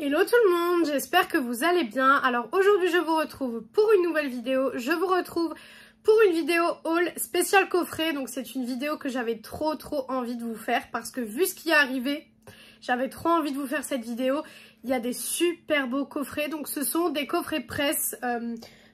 Hello tout le monde, j'espère que vous allez bien. Alors aujourd'hui je vous retrouve pour une nouvelle vidéo. Je vous retrouve pour une vidéo haul spécial coffret. Donc c'est une vidéo que j'avais trop envie de vous faire parce que vu ce qui est arrivé, j'avais trop envie de vous faire cette vidéo. Il y a des super beaux coffrets. Donc ce sont des coffrets presse.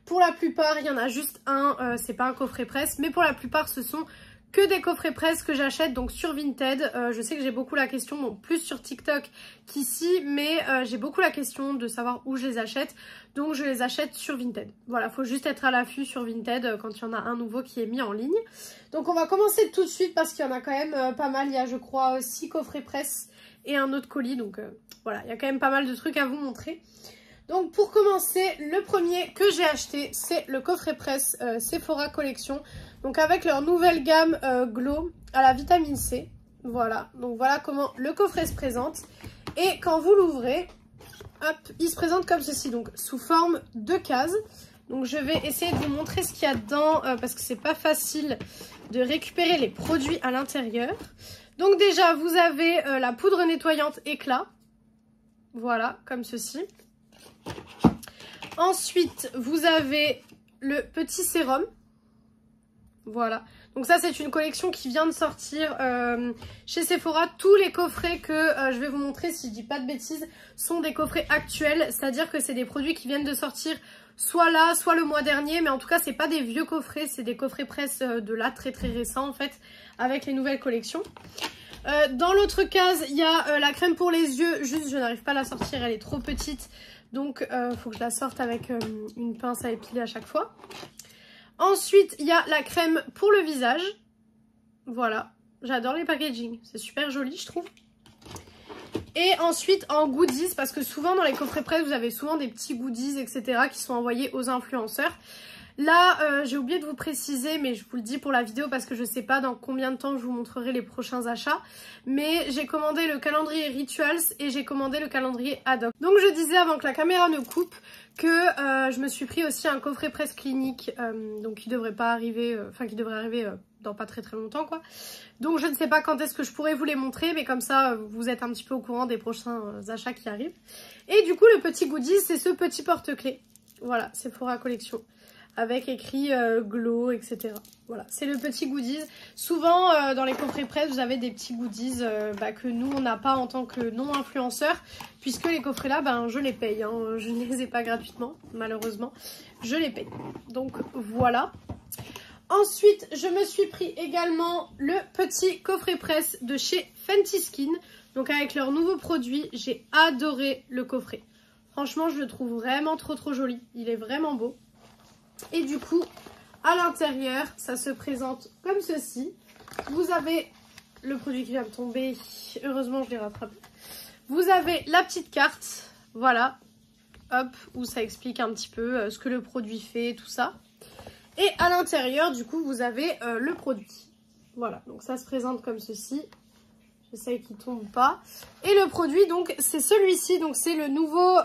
Pour la plupart, il y en a juste un, c'est pas un coffret presse, mais pour la plupart ce sont que des coffrets presse que j'achète donc sur Vinted. Je sais que j'ai beaucoup la question, bon, plus sur TikTok qu'ici, mais j'ai beaucoup la question de savoir où je les achète. Donc je les achète sur Vinted. Voilà, faut juste être à l'affût sur Vinted quand il y en a un nouveau qui est mis en ligne. Donc on va commencer tout de suite parce qu'il y en a quand même pas mal. Il y a je crois 6 coffrets presse et un autre colis. Donc voilà, il y a quand même pas mal de trucs à vous montrer. Donc pour commencer, le premier que j'ai acheté, c'est le coffret presse Sephora Collection. Donc avec leur nouvelle gamme Glow à la vitamine C. Voilà, donc voilà comment le coffret se présente. Et quand vous l'ouvrez, hop, il se présente comme ceci, donc sous forme de cases. Donc je vais essayer de vous montrer ce qu'il y a dedans parce que c'est pas facile de récupérer les produits à l'intérieur. Donc déjà, vous avez la poudre nettoyante éclat. Voilà, comme ceci. Ensuite, vous avez le petit sérum. Voilà. Donc ça, c'est une collection qui vient de sortir chez Sephora. Tous les coffrets que je vais vous montrer, si je dis pas de bêtises, sont des coffrets actuels. C'est-à-dire que c'est des produits qui viennent de sortir soit là, soit le mois dernier. Mais en tout cas, c'est pas des vieux coffrets. C'est des coffrets presse de là, très récents en fait, avec les nouvelles collections. Dans l'autre case, il y a la crème pour les yeux. Juste, je n'arrive pas à la sortir, elle est trop petite. Donc, faut que je la sorte avec une pince à épiler à chaque fois. Ensuite, il y a la crème pour le visage. Voilà, j'adore les packaging. C'est super joli, je trouve. Et ensuite, en goodies, parce que souvent dans les coffrets presse, vous avez souvent des petits goodies, etc. qui sont envoyés aux influenceurs. Là, j'ai oublié de vous préciser, mais je vous le dis pour la vidéo parce que je ne sais pas dans combien de temps je vous montrerai les prochains achats. Mais j'ai commandé le calendrier Rituals et j'ai commandé le calendrier Ad-Hoc. Donc je disais avant que la caméra ne coupe que je me suis pris aussi un coffret presse clinique, donc qui devrait pas arriver, qui devrait arriver dans pas très longtemps quoi. Donc je ne sais pas quand est-ce que je pourrais vous les montrer, mais comme ça vous êtes un petit peu au courant des prochains achats qui arrivent. Et du coup le petit goodies, c'est ce petit porte-clés. Voilà, Sephora Collection. Avec écrit Glow, etc. Voilà, c'est le petit goodies. Souvent, dans les coffrets presse, vous avez des petits goodies que nous, on n'a pas en tant que non-influenceurs. Puisque les coffrets là, je les paye. Hein. Je ne les ai pas gratuitement, malheureusement. Je les paye. Donc, voilà. Ensuite, je me suis pris également le petit coffret presse de chez Fenty Skin. Donc, avec leur nouveau produit, j'ai adoré le coffret. Franchement, je le trouve vraiment trop joli. Il est vraiment beau. Et du coup, à l'intérieur, ça se présente comme ceci. Vous avez le produit qui vient de tomber. Heureusement, je l'ai rattrapé. Vous avez la petite carte. Voilà. Hop, où ça explique un petit peu ce que le produit fait, tout ça. Et à l'intérieur, du coup, vous avez le produit. Voilà, donc ça se présente comme ceci. J'essaye qu'il ne tombe pas. Et le produit, donc, c'est celui-ci. Donc, c'est le nouveau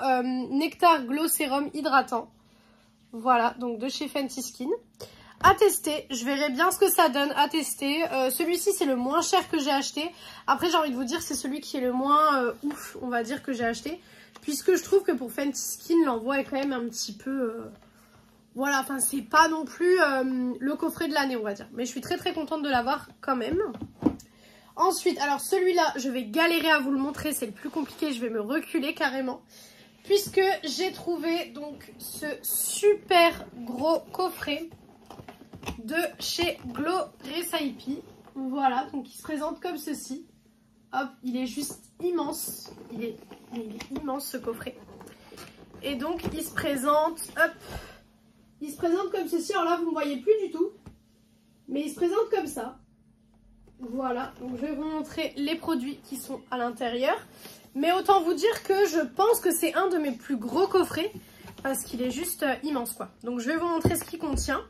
Nectar Glow Sérum Hydratant. Voilà, donc de chez Fenty Skin. À tester, je verrai bien ce que ça donne à tester. Celui-ci, c'est le moins cher que j'ai acheté. Après, j'ai envie de vous dire, c'est celui qui est le moins ouf, on va dire, que j'ai acheté. Puisque je trouve que pour Fenty Skin, l'envoi est quand même un petit peu... Voilà, enfin, c'est pas non plus le coffret de l'année, on va dire. Mais je suis très contente de l'avoir quand même. Ensuite, alors celui-là, je vais galérer à vous le montrer. C'est le plus compliqué, je vais me reculer carrément. Puisque j'ai trouvé donc ce super gros coffret de chez Glow Recipe. Voilà, donc il se présente comme ceci. Hop, il est juste immense. Il est immense ce coffret. Et donc il se présente, hop, il se présente comme ceci. Alors là, vous ne voyez plus du tout. Mais il se présente comme ça. Voilà, donc je vais vous montrer les produits qui sont à l'intérieur. Mais autant vous dire que je pense que c'est un de mes plus gros coffrets parce qu'il est juste immense quoi. Donc je vais vous montrer ce qu'il contient.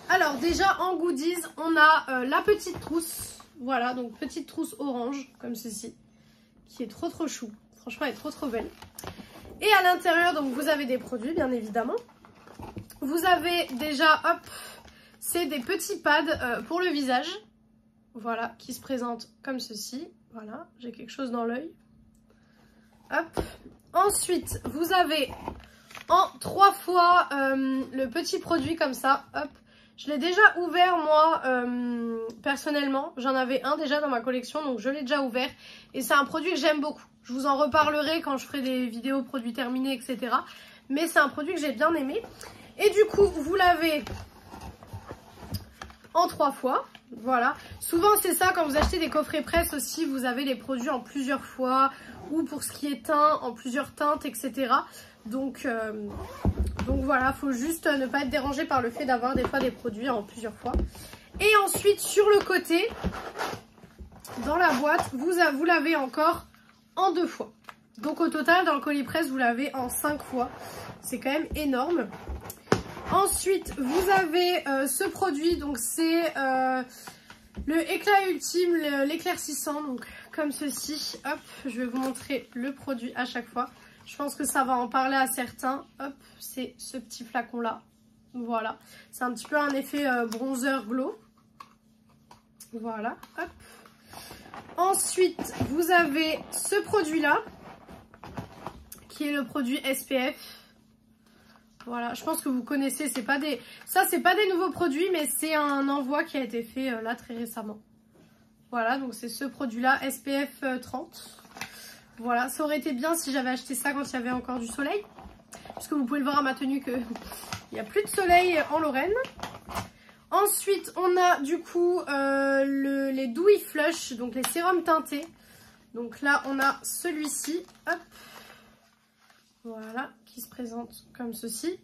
Alors déjà en goodies, on a la petite trousse. Voilà, donc petite trousse orange comme ceci. Qui est trop chou. Franchement, elle est trop belle. Et à l'intérieur, donc vous avez des produits bien évidemment. Vous avez déjà, hop, c'est des petits pads pour le visage. Voilà, qui se présentent comme ceci. Voilà, j'ai quelque chose dans l'œil. Hop. Ensuite, vous avez en 3 fois le petit produit comme ça. Hop. Je l'ai déjà ouvert moi personnellement. J'en avais un déjà dans ma collection, donc je l'ai déjà ouvert. Et c'est un produit que j'aime beaucoup. Je vous en reparlerai quand je ferai des vidéos produits terminés, etc. Mais c'est un produit que j'ai bien aimé. Et du coup, vous l'avez en 3 fois. Voilà. Souvent, c'est ça, quand vous achetez des coffrets presse aussi, vous avez les produits en plusieurs fois. Ou pour ce qui est teint, en plusieurs teintes, etc. Donc voilà, faut juste ne pas être dérangé par le fait d'avoir des fois des produits en plusieurs fois. Et ensuite, sur le côté, dans la boîte, vous l'avez encore en 2 fois. Donc au total, dans le colis presse, vous l'avez en 5 fois. C'est quand même énorme. Ensuite, vous avez ce produit, donc c'est le éclat ultime, l'éclaircissant, donc comme ceci. Hop, je vais vous montrer le produit à chaque fois. Je pense que ça va en parler à certains. Hop, c'est ce petit flacon là. Voilà, c'est un petit peu un effet bronzer glow. Voilà, hop. Ensuite, vous avez ce produit là, qui est le produit SPF. Voilà, je pense que vous connaissez, c'est pas des nouveaux produits, mais c'est un envoi qui a été fait là très récemment. Voilà, donc c'est ce produit là, SPF 30. Voilà, ça aurait été bien si j'avais acheté ça quand il y avait encore du soleil. Puisque vous pouvez le voir à ma tenue qu'il n'y a plus de soleil en Lorraine. Ensuite, on a du coup les Dewy Flush, donc les sérums teintés. Donc là, on a celui-ci, hop. Voilà, qui se présente comme ceci.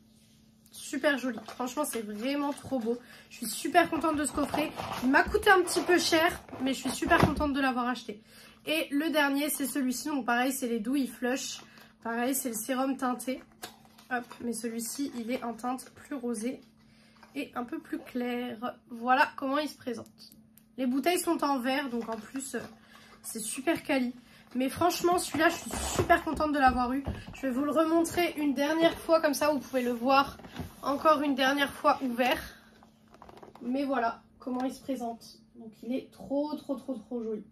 Super joli. Franchement, c'est vraiment trop beau. Je suis super contente de ce coffret. Il m'a coûté un petit peu cher, mais je suis super contente de l'avoir acheté. Et le dernier, c'est celui-ci. Donc pareil, c'est les Dewy Flush. Pareil, c'est le sérum teinté. Hop, mais celui-ci, il est en teinte plus rosée et un peu plus claire. Voilà comment il se présente. Les bouteilles sont en verre, donc en plus, c'est super quali. Mais franchement, celui-là, je suis super contente de l'avoir eu. Je vais vous le remontrer une dernière fois, comme ça, vous pouvez le voir encore une dernière fois ouvert. Mais voilà comment il se présente. Donc, il est trop joli.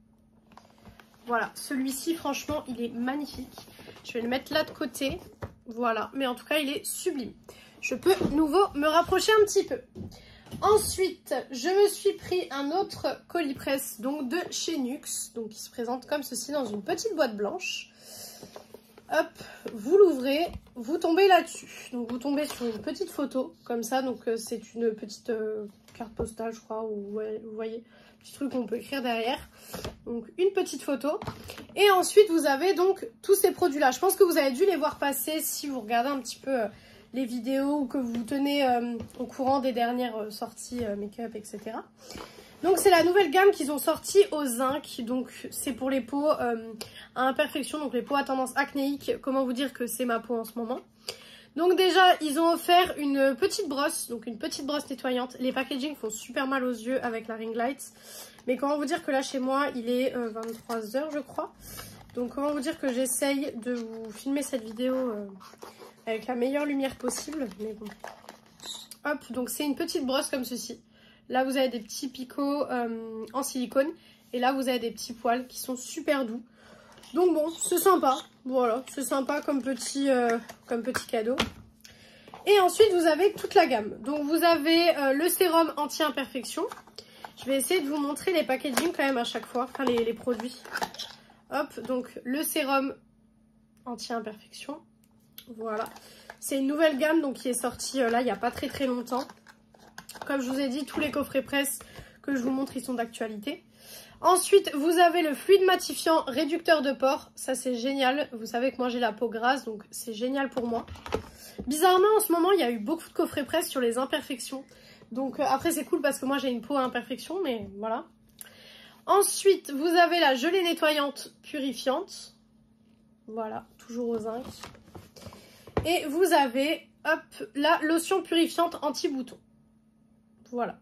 Voilà, celui-ci, franchement, il est magnifique. Je vais le mettre là de côté. Voilà, mais en tout cas, il est sublime. Je peux de nouveau me rapprocher un petit peu. Ensuite, je me suis pris un autre colis presse, donc de chez Nuxe. Donc, il se présente comme ceci dans une petite boîte blanche. Hop, vous l'ouvrez, vous tombez là-dessus. Donc, vous tombez sur une petite photo, comme ça. Donc, c'est une petite carte postale, je crois, ou ouais, vous voyez, petit truc qu'on peut écrire derrière. Donc, une petite photo. Et ensuite, vous avez donc tous ces produits-là. Je pense que vous avez dû les voir passer si vous regardez un petit peu les vidéos ou que vous vous tenez au courant des dernières sorties make-up, etc. Donc, c'est la nouvelle gamme qu'ils ont sortie au zinc. Donc, c'est pour les peaux à imperfection, donc les peaux à tendance acnéique. Comment vous dire que c'est ma peau en ce moment. Donc déjà, ils ont offert une petite brosse, donc une petite brosse nettoyante. Les packaging font super mal aux yeux avec la ring light. Mais comment vous dire que là, chez moi, il est 23 h, je crois. Donc, comment vous dire que j'essaye de vous filmer cette vidéo avec la meilleure lumière possible. Mais bon. Hop, donc c'est une petite brosse comme ceci. Là, vous avez des petits picots en silicone. Et là, vous avez des petits poils qui sont super doux. Donc bon, c'est sympa. Voilà, c'est sympa comme petit cadeau. Et ensuite, vous avez toute la gamme. Donc, vous avez le sérum anti-imperfection. Je vais essayer de vous montrer les packaging quand même à chaque fois. Enfin, les produits. Hop, donc le sérum anti-imperfection. Voilà. C'est une nouvelle gamme donc qui est sortie là, il n'y a pas très longtemps. Comme je vous ai dit, tous les coffrets presse que je vous montre, ils sont d'actualité. Ensuite, vous avez le fluide matifiant réducteur de pores. Ça, c'est génial. Vous savez que moi, j'ai la peau grasse, donc c'est génial pour moi. Bizarrement, en ce moment, il y a eu beaucoup de coffrets presse sur les imperfections. Donc, après, c'est cool parce que moi, j'ai une peau à imperfection, mais voilà. Ensuite, vous avez la gelée nettoyante purifiante. Voilà, toujours au zinc. Et vous avez, hop, la lotion purifiante anti-bouton. Voilà.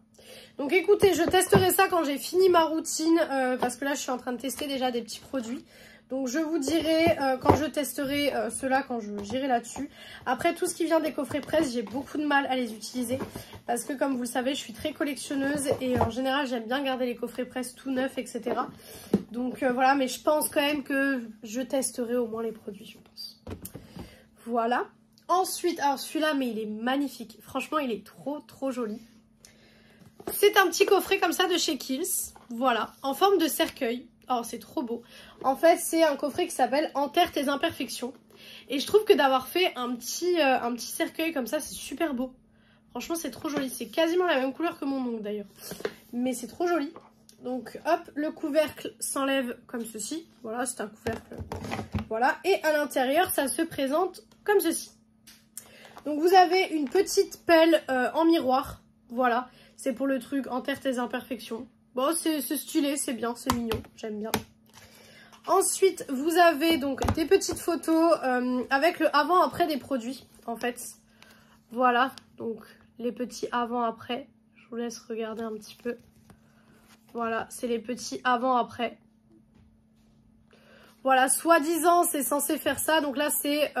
Donc écoutez, je testerai ça quand j'ai fini ma routine parce que là je suis en train de tester déjà des petits produits. Donc je vous dirai quand je testerai ceux-là, quand j'irai là-dessus. Après tout ce qui vient des coffrets presse, j'ai beaucoup de mal à les utiliser. Parce que comme vous le savez, je suis très collectionneuse et en général j'aime bien garder les coffrets presse tout neufs, etc. Donc voilà, mais je pense quand même que je testerai au moins les produits, je pense. Voilà. Ensuite, alors celui-là, mais il est magnifique. Franchement, il est trop joli. C'est un petit coffret comme ça de chez Kiehl's. Voilà, en forme de cercueil. Oh, c'est trop beau. En fait, c'est un coffret qui s'appelle Enterre tes imperfections. Et je trouve que d'avoir fait un petit cercueil comme ça, c'est super beau. Franchement, c'est trop joli. C'est quasiment la même couleur que mon ongle d'ailleurs. Mais c'est trop joli. Donc, hop, le couvercle s'enlève comme ceci. Voilà, c'est un couvercle. Voilà. Et à l'intérieur, ça se présente comme ceci. Donc, vous avez une petite pelle en miroir. Voilà. C'est pour le truc Enterre tes imperfections. Bon, c'est stylé, c'est bien, c'est mignon. J'aime bien. Ensuite, vous avez donc des petites photos avec le avant-après des produits, en fait. Voilà, donc les petits avant-après. Je vous laisse regarder un petit peu. Voilà, c'est les petits avant-après. Voilà, soi-disant, c'est censé faire ça. Donc là, c'est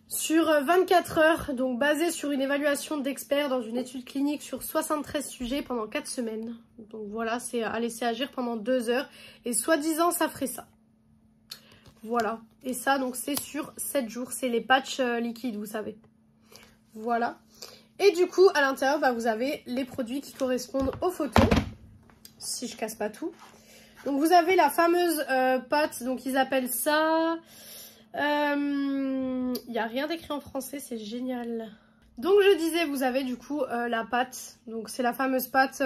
sur 24 heures, donc basé sur une évaluation d'experts dans une étude clinique sur 73 sujets pendant 4 semaines. Donc voilà, c'est à laisser agir pendant 2 heures. Et soi-disant, ça ferait ça. Voilà. Et ça, donc c'est sur 7 jours. C'est les patchs liquides, vous savez. Voilà. Et du coup, à l'intérieur, bah, vous avez les produits qui correspondent aux photos. Si je casse pas tout. Donc vous avez la fameuse pâte, donc ils appellent ça... Il n'y a rien d'écrit en français, c'est génial. Donc je disais, vous avez du coup la pâte. Donc c'est la fameuse pâte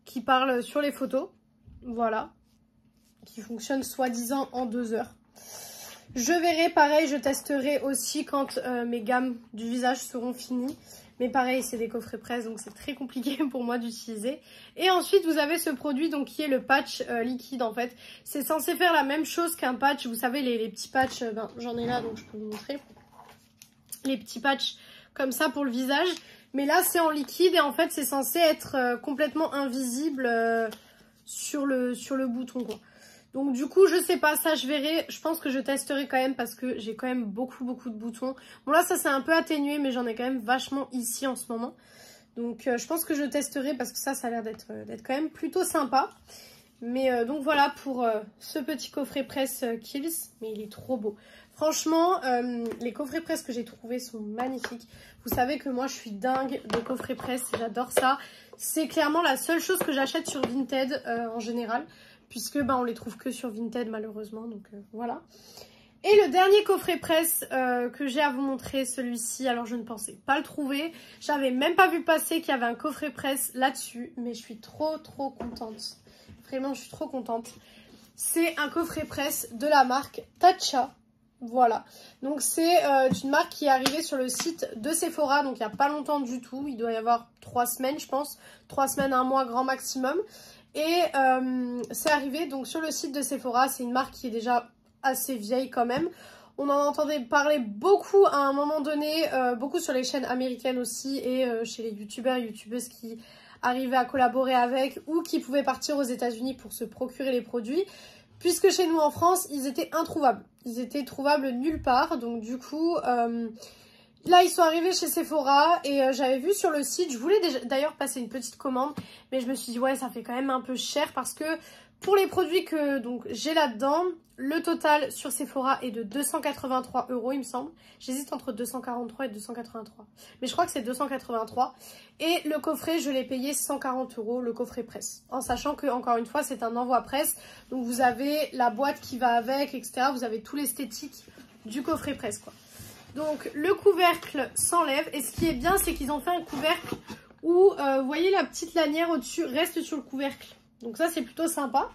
qui parle sur les photos. Voilà. Qui fonctionne soi-disant en 2 heures. Je verrai, pareil, je testerai aussi quand mes gammes du visage seront finies. Mais pareil, c'est des coffrets presse, donc c'est très compliqué pour moi d'utiliser. Et ensuite, vous avez ce produit donc qui est le patch liquide en fait. C'est censé faire la même chose qu'un patch. Vous savez, les petits patchs, ben, j'en ai là, donc je peux vous montrer. Les petits patchs comme ça pour le visage. Mais là, c'est en liquide et en fait, c'est censé être complètement invisible sur le bouton, quoi. Donc du coup, je sais pas, ça je verrai. Je pense que je testerai quand même parce que j'ai quand même beaucoup de boutons. Bon là, ça c'est un peu atténué, mais j'en ai quand même vachement ici en ce moment. Donc je pense que je testerai parce que ça a l'air d'être quand même plutôt sympa. Mais donc voilà pour ce petit coffret presse Kiehl's. Mais il est trop beau. Franchement, les coffrets presse que j'ai trouvés sont magnifiques. Vous savez que moi je suis dingue de coffrets presse, j'adore ça. C'est clairement la seule chose que j'achète sur Vinted en général. Puisque bah, on les trouve que sur Vinted malheureusement, donc voilà. Et le dernier coffret presse que j'ai à vous montrer, celui-ci, alors je ne pensais pas le trouver. J'avais même pas vu passer qu'il y avait un coffret presse là-dessus, mais je suis trop contente. Vraiment, je suis trop contente. C'est un coffret presse de la marque Tatcha. Voilà, donc c'est une marque qui est arrivée sur le site de Sephora, donc il n'y a pas longtemps du tout. Il doit y avoir 3 semaines, je pense. 3 semaines, 1 mois, grand maximum. Et c'est arrivé donc sur le site de Sephora. C'est une marque qui est déjà assez vieille quand même. On en entendait parler beaucoup à un moment donné, beaucoup sur les chaînes américaines aussi et chez les youtubeurs et youtubeuses qui arrivaient à collaborer avec ou qui pouvaient partir aux États-Unis pour se procurer les produits. Puisque chez nous en France, ils étaient introuvables. Ils étaient trouvables nulle part. Donc du coup... là, ils sont arrivés chez Sephora et j'avais vu sur le site, je voulais d'ailleurs passer une petite commande, mais je me suis dit, ouais, ça fait quand même un peu cher parce que pour les produits que j'ai là-dedans, le total sur Sephora est de 283 €, il me semble. J'hésite entre 243 et 283. Mais je crois que c'est 283. Et le coffret, je l'ai payé 140 €, le coffret presse. En sachant que, encore une fois, c'est un envoi presse. Donc, vous avez la boîte qui va avec, etc. Vous avez tout l'esthétique du coffret presse, quoi. Donc le couvercle s'enlève et ce qui est bien c'est qu'ils ont fait un couvercle où vous voyez la petite lanière au-dessus reste sur le couvercle. Donc ça c'est plutôt sympa.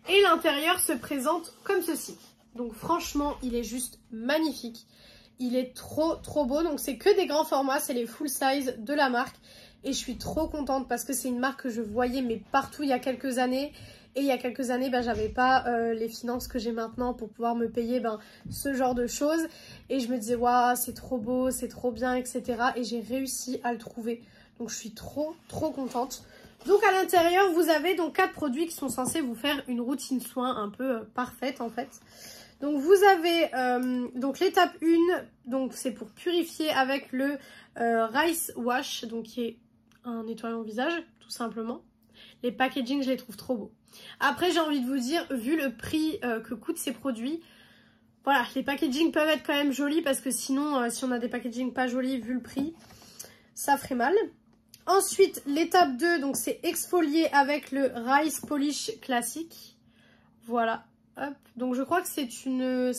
Et l'intérieur se présente comme ceci. Donc franchement il est juste magnifique. Il est trop beau. Donc c'est que des grands formats, c'est les full size de la marque. Et je suis trop contente parce que c'est une marque que je voyais mais partout il y a quelques années. Et il y a quelques années, ben, j'avais pas les finances que j'ai maintenant pour pouvoir me payer ce genre de choses. Et je me disais, waouh, c'est trop beau, c'est trop bien, etc. Et j'ai réussi à le trouver. Donc je suis trop contente. Donc à l'intérieur, vous avez donc 4 produits qui sont censés vous faire une routine soin un peu parfaite en fait. Donc vous avez donc l'étape 1, donc c'est pour purifier avec le Rice Wash, donc qui est un nettoyant visage tout simplement. Les packaging, je les trouve trop beaux. Après, j'ai envie de vous dire, vu le prix que coûtent ces produits, Voilà, les packaging peuvent être quand même jolis parce que sinon, si on a des packaging pas jolis vu le prix, ça ferait mal. Ensuite, l'étape 2, donc c'est exfolier avec le Rice Polish classique. Voilà, hop. Donc je crois que c'est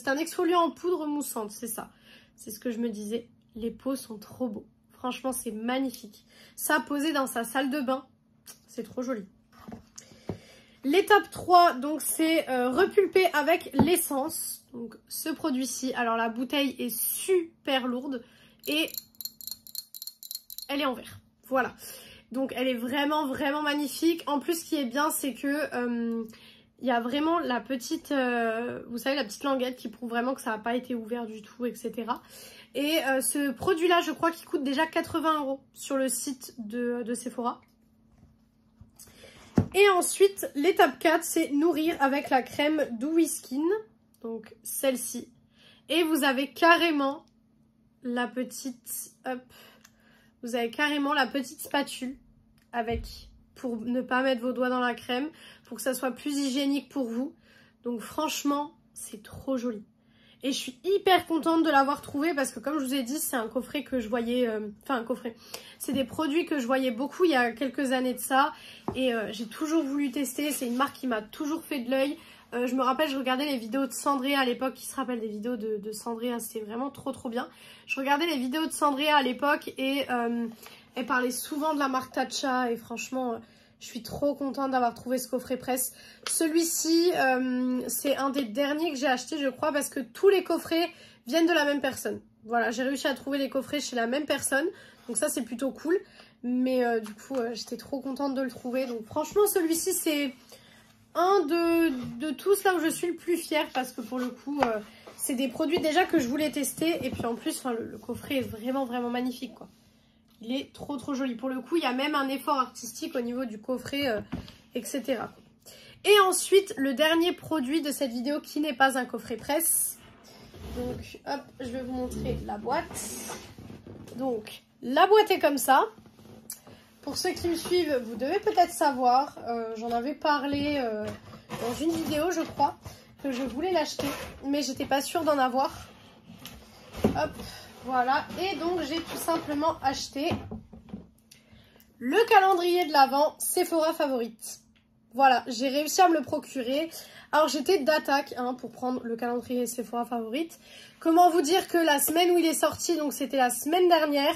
un exfoliant en poudre moussante, c'est ça. C'est ce que je me disais. Les pots sont trop beaux. Franchement, c'est magnifique. Ça, posé dans sa salle de bain, c'est trop joli. L'étape 3, donc c'est repulper avec l'essence. Donc ce produit-ci, alors la bouteille est super lourde et elle est en verre. Voilà. Donc elle est vraiment magnifique. En plus, ce qui est bien, c'est que il y a vraiment la petite, vous savez, la petite languette qui prouve vraiment que ça n'a pas été ouvert du tout, etc. Et ce produit-là, je crois qu'il coûte déjà 80 € sur le site de Sephora. Et ensuite, l'étape 4, c'est nourrir avec la crème Dewy Skin. Donc celle-ci. Et vous avez carrément la petite, hop, vous avez carrément la petite spatule avec, pour ne pas mettre vos doigts dans la crème, pour que ça soit plus hygiénique pour vous. Donc franchement, c'est trop joli. Et je suis hyper contente de l'avoir trouvé parce que comme je vous ai dit, c'est un coffret que je voyais, enfin un coffret, c'est des produits que je voyais beaucoup il y a quelques années de ça. Et j'ai toujours voulu tester, c'est une marque qui m'a toujours fait de l'œil. Je me rappelle, je regardais les vidéos de Sandrea à l'époque, qui se rappelle des vidéos de Sandrea, c'était vraiment trop bien. Je regardais les vidéos de Sandrea à l'époque et elle parlait souvent de la marque Tatcha et franchement, je suis trop contente d'avoir trouvé ce coffret presse. Celui-ci, c'est un des derniers que j'ai acheté, je crois, parce que tous les coffrets viennent de la même personne. Voilà, j'ai réussi à trouver les coffrets chez la même personne, donc ça c'est plutôt cool. Mais du coup, j'étais trop contente de le trouver. Donc franchement, celui-ci, c'est un de tous là où je suis le plus fière parce que pour le coup c'est des produits déjà que je voulais tester et puis en plus le coffret est vraiment magnifique quoi. Il est trop joli. Pour le coup il y a même un effort artistique au niveau du coffret etc. Et ensuite le dernier produit de cette vidéo qui n'est pas un coffret presse. Donc hop, je vais vous montrer la boîte. Donc la boîte est comme ça. Pour ceux qui me suivent, vous devez peut-être savoir, j'en avais parlé dans une vidéo, je crois, que je voulais l'acheter, mais j'étais pas sûre d'en avoir. Hop, voilà. Et donc, j'ai tout simplement acheté le calendrier de l'Avent Sephora Favorite. Voilà, j'ai réussi à me le procurer. Alors, j'étais d'attaque pour prendre le calendrier Sephora Favorite. Comment vous dire que la semaine où il est sorti, donc c'était la semaine dernière,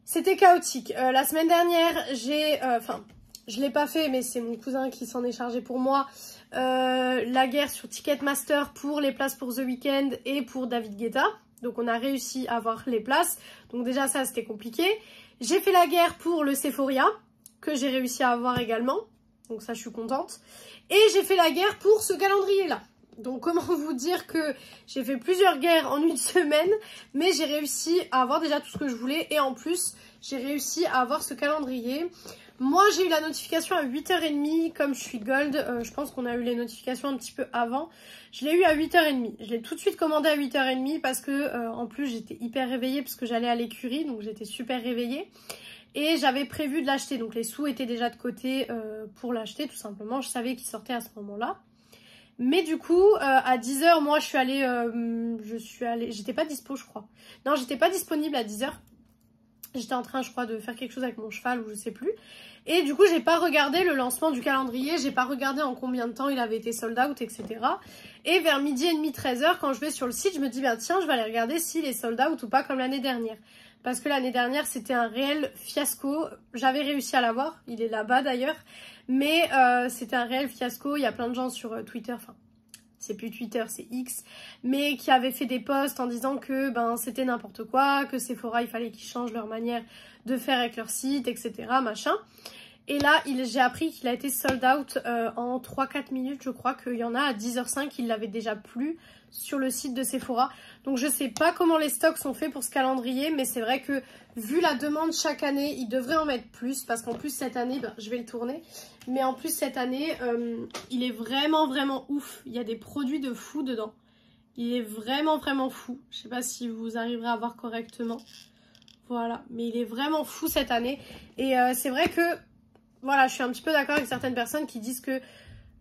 c'était chaotique. La semaine dernière, je l'ai pas fait, mais c'est mon cousin qui s'en est chargé pour moi. La guerre sur Ticketmaster pour les places pour The Weeknd et pour David Guetta. Donc on a réussi à avoir les places. Donc déjà ça, c'était compliqué. J'ai fait la guerre pour le Sephoria, que j'ai réussi à avoir également. Donc ça, je suis contente. Et j'ai fait la guerre pour ce calendrier-là. Donc comment vous dire que j'ai fait plusieurs guerres en une semaine, mais j'ai réussi à avoir déjà tout ce que je voulais et en plus j'ai réussi à avoir ce calendrier. Moi j'ai eu la notification à 8h30, comme je suis gold, je pense qu'on a eu les notifications un petit peu avant. Je l'ai eu à 8h30, je l'ai tout de suite commandé à 8h30 parce que en plus j'étais hyper réveillée parce que j'allais à l'écurie, donc j'étais super réveillée. Et j'avais prévu de l'acheter, donc les sous étaient déjà de côté pour l'acheter tout simplement, je savais qu'il sortait à ce moment-là. Mais du coup, à 10h, moi, j'étais pas dispo, je crois. Non, j'étais pas disponible à 10h. J'étais en train, je crois, de faire quelque chose avec mon cheval ou je sais plus. Et du coup, j'ai pas regardé le lancement du calendrier. J'ai pas regardé en combien de temps il avait été sold out, etc. Et vers 12h30, 13h, quand je vais sur le site, je me dis, bah tiens, je vais aller regarder s'il est sold out ou pas comme l'année dernière. Parce que l'année dernière, c'était un réel fiasco. J'avais réussi à l'avoir. Il est là-bas d'ailleurs. Mais c'était un réel fiasco. Il y a plein de gens sur Twitter, enfin, c'est plus Twitter, c'est X, mais qui avaient fait des posts en disant que c'était n'importe quoi, que Sephora, il fallait qu'ils changent leur manière de faire avec leur site, etc. machin. Et là, j'ai appris qu'il a été sold out en 3-4 minutes. Je crois qu'il y en a à 10h05, il l'avait déjà plus sur le site de Sephora. Donc je sais pas comment les stocks sont faits pour ce calendrier, mais c'est vrai que vu la demande chaque année, ils devraient en mettre plus. Parce qu'en plus cette année, je vais le tourner, mais en plus cette année, il est vraiment ouf. Il y a des produits de fou dedans. Il est vraiment fou. Je sais pas si vous arriverez à voir correctement. Voilà, mais il est vraiment fou cette année. Et c'est vrai que, voilà, je suis un petit peu d'accord avec certaines personnes qui disent que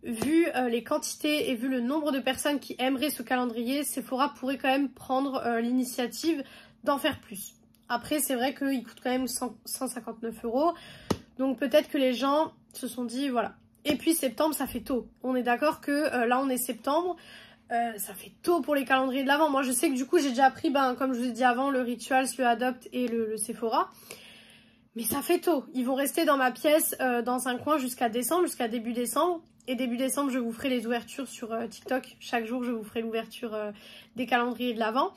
vu les quantités et vu le nombre de personnes qui aimeraient ce calendrier, Sephora pourrait quand même prendre l'initiative d'en faire plus. Après, c'est vrai qu'il coûte quand même 159 €. Donc peut-être que les gens se sont dit, voilà. Et puis septembre, ça fait tôt. On est d'accord que là, on est septembre. Ça fait tôt pour les calendriers de l'Avent. Moi, je sais que du coup, j'ai déjà pris, comme je vous ai dit avant, le Rituals, le Adopt et le Sephora. Mais ça fait tôt. Ils vont rester dans ma pièce, dans un coin jusqu'à décembre, jusqu'à début décembre. Et début décembre, je vous ferai les ouvertures sur TikTok. Chaque jour, je vous ferai l'ouverture des calendriers de l'Avent.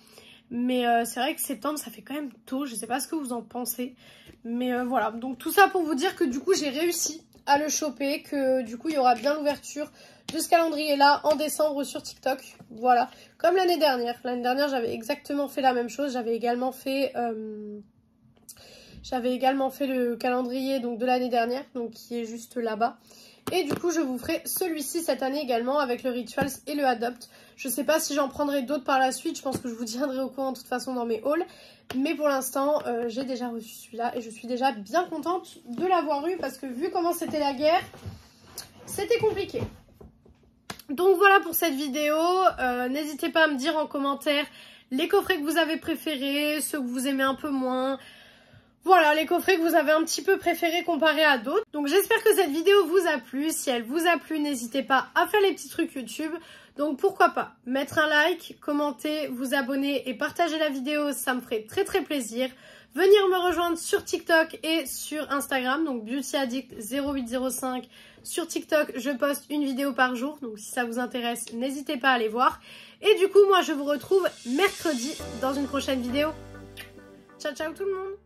Mais c'est vrai que septembre, ça fait quand même tôt. Je sais pas ce que vous en pensez. Mais voilà. Donc tout ça pour vous dire que du coup, j'ai réussi à le choper. Que du coup, il y aura bien l'ouverture de ce calendrier-là en décembre sur TikTok. Voilà. Comme l'année dernière. L'année dernière, j'avais exactement fait la même chose. J'avais également fait le calendrier donc, de l'année dernière. Donc qui est juste là-bas. Et du coup, je vous ferai celui-ci cette année également avec le Rituals et le Adopt. Je sais pas si j'en prendrai d'autres par la suite. Je pense que je vous tiendrai au courant de toute façon dans mes hauls. Mais pour l'instant, j'ai déjà reçu celui-là et je suis déjà bien contente de l'avoir eu parce que vu comment c'était la guerre, c'était compliqué. Donc voilà pour cette vidéo. N'hésitez pas à me dire en commentaire les coffrets que vous avez préférés, ceux que vous aimez un peu moins. Voilà, les coffrets que vous avez un petit peu préférés comparés à d'autres. Donc j'espère que cette vidéo vous a plu. Si elle vous a plu, n'hésitez pas à faire les petits trucs YouTube. Donc pourquoi pas mettre un like, commenter, vous abonner et partager la vidéo, ça me ferait très très plaisir. Venir me rejoindre sur TikTok et sur Instagram, donc BeautyAddict0805. Sur TikTok, je poste une vidéo par jour, donc si ça vous intéresse, n'hésitez pas à aller voir. Et du coup, moi je vous retrouve mercredi dans une prochaine vidéo. Ciao ciao tout le monde!